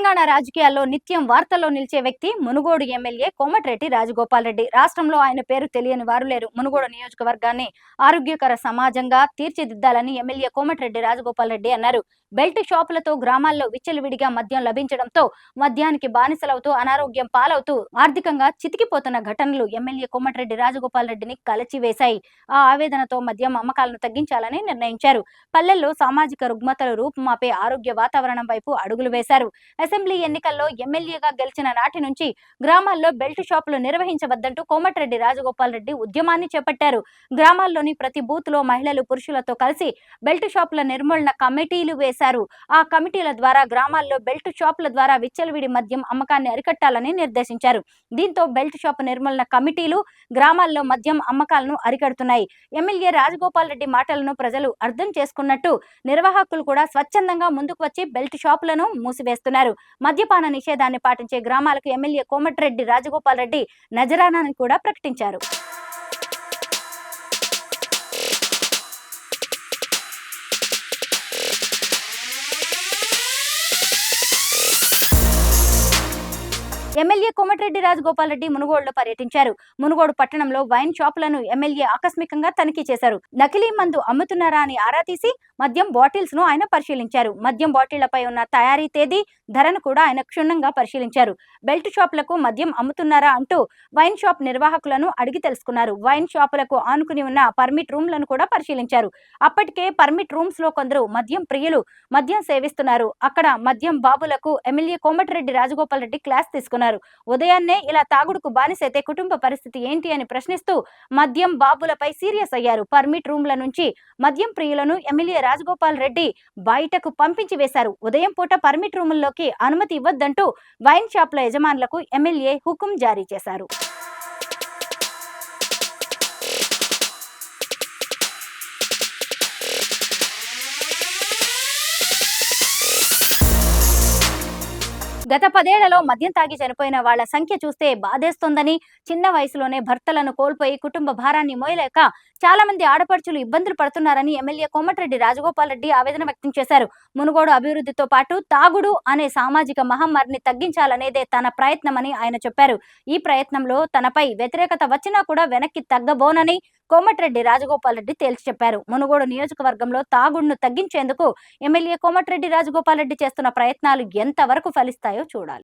తెలంగాణ రాజకీయాల్లో నిత్యం వార్తల్లో నిలిచే వ్యక్తి మునుగోడు ఎమ్మెల్యే కోమటిరెడ్డి రాజగోపాల్ రెడ్డి. రాష్ట్రంలో ఆయన పేరు తెలియని వారు లేరు. మునుగోడు నియోజకవర్గాన్ని ఆరోగ్యకర సమాజంగా తీర్చిదిద్దాలని ఎమ్మెల్యే కోమటిరెడ్డి రాజగోపాల్ రెడ్డి అన్నారు. బెల్ట్ షాపులతో గ్రామాల్లో విచ్చలవిడిగా మద్యం లభించడంతో మద్యానికి బానిసలవుతూ అనారోగ్యం పాలవుతూ ఆర్థికంగా చితికిపోతున్న ఘటనలు ఎమ్మెల్యే కోమటిరెడ్డి రాజగోపాల్ రెడ్డిని కలచివేశాయి. ఆ ఆవేదనతో మద్యం అమ్మకాలను తగ్గించాలని నిర్ణయించారు. పల్లెల్లో సామాజిక రుగ్మతలు రూపుమాపే ఆరోగ్య వాతావరణం వైపు అడుగులు వేశారు. అసెంబ్లీ ఎన్నికల్లో ఎమ్మెల్యేగా గెలిచిన నాటి నుంచి గ్రామాల్లో బెల్ట్ షాపులు నిర్వహించవద్దంటూ కోమటిరెడ్డి రాజగోపాల్ రెడ్డి ఉద్యమాన్ని చేపట్టారు. గ్రామాల్లోని ప్రతి బూత్ లో మహిళలు పురుషులతో కలిసి బెల్ట్ షాపుల నిర్మూలన కమిటీలు వేశారు. ఆ కమిటీల ద్వారా గ్రామాల్లో బెల్ట్ షాపుల ద్వారా విచ్చలవిడి మద్యం అమ్మకాన్ని అరికట్టాలని నిర్దేశించారు. దీంతో బెల్ట్ షాపు నిర్మూలన కమిటీలు గ్రామాల్లో మద్యం అమ్మకాలను అరికడుతున్నాయి. ఎమ్మెల్యే రాజగోపాల్ రెడ్డి మాటలను ప్రజలు అర్థం చేసుకున్నట్టు నిర్వాహకులు కూడా స్వచ్ఛందంగా ముందుకు వచ్చి బెల్ట్ షాపులను మూసివేస్తున్నారు. మద్యపాన నిషేధాన్ని పాటించే గ్రామాలకు ఎమ్మెల్యే కోమటిరెడ్డి రాజగోపాల్ రెడ్డి నజరానాని కూడా ప్రకటించారు. ఎమ్మెల్యే కోమటిరెడ్డి రాజగోపాల్ రెడ్డి మునుగోడులో పర్యటించారు. మునుగోడు పట్టణంలో వైన్ షాపులను ఎమ్మెల్యే ఆకస్మికంగా తనిఖీ చేశారు. నకిలీ మందు అమ్ముతున్నారా అని ఆరా తీసి మద్యం బాటిల్స్ ను ఆయన పరిశీలించారు. మద్యం బాటిళ్లపై ఉన్న తయారీ తేదీ, ధరను కూడా ఆయన క్షుణ్ణంగా పరిశీలించారు. బెల్ట్ షాపులకు మద్యం అమ్ముతున్నారా అంటూ వైన్ షాప్ నిర్వాహకులను అడిగి తెలుసుకున్నారు. వైన్ షాపులకు ఆనుకుని ఉన్న పర్మిట్ రూమ్లను కూడా పరిశీలించారు. అప్పటికే పర్మిట్ రూమ్స్ లో కొందరు మద్యం ప్రియులు మద్యం సేవిస్తున్నారు. అక్కడ మద్యం బాబులకు ఎమ్మెల్యే కోమటిరెడ్డి రాజగోపాల్ రెడ్డి క్లాస్ తీసుకున్నారు. ఉదయాన్నే ఇలా తాగుడుకు బానిసైతే కుటుంబ పరిస్థితి ఏంటి అని ప్రశ్నిస్తూ మద్యం బాబులపై సీరియస్ అయ్యారు. పర్మిట్ రూమ్ల నుంచి మద్యం ప్రియులను ఎమ్మెల్యే రాజగోపాల్ రెడ్డి బయటకు పంపించి వేశారు. ఉదయం పూట పర్మిట్ రూముల్లోకి అనుమతి ఇవ్వద్దంటూ వైన్ షాప్ల యజమానులకు ఎమ్మెల్యే హుకుం జారీ చేశారు. గత 10 ఏళ్లలో మద్యం తాగి చనిపోయిన వాళ్ల సంఖ్య చూస్తే బాధేస్తోందని, చిన్న వయసులోనే భర్తలను కోల్పోయి కుటుంబ భారాన్ని మోయలేక చాలా మంది ఆడపడుచులు ఇబ్బందులు పడుతున్నారని ఎమ్మెల్యే కోమటిరెడ్డి రాజగోపాల్ రెడ్డి ఆవేదన వ్యక్తం చేశారు. మునుగోడు అభివృద్ధితో పాటు తాగుడు అనే సామాజిక మహమ్మారిని తగ్గించాలనేదే తన ప్రయత్నమని ఆయన చెప్పారు. ఈ ప్రయత్నంలో తనపై వ్యతిరేకత వచ్చినా కూడా వెనక్కి తగ్గబోనని కోమటిరెడ్డి రాజగోపాల్ రెడ్డి తేల్చి చెప్పారు. మునుగోడు నియోజకవర్గంలో తాగుడును తగ్గించేందుకు ఎమ్మెల్యే కోమటిరెడ్డి రాజగోపాల్ రెడ్డి చేస్తున్న ప్రయత్నాలు ఎంతవరకు ఫలిస్తాయో చూడాలి.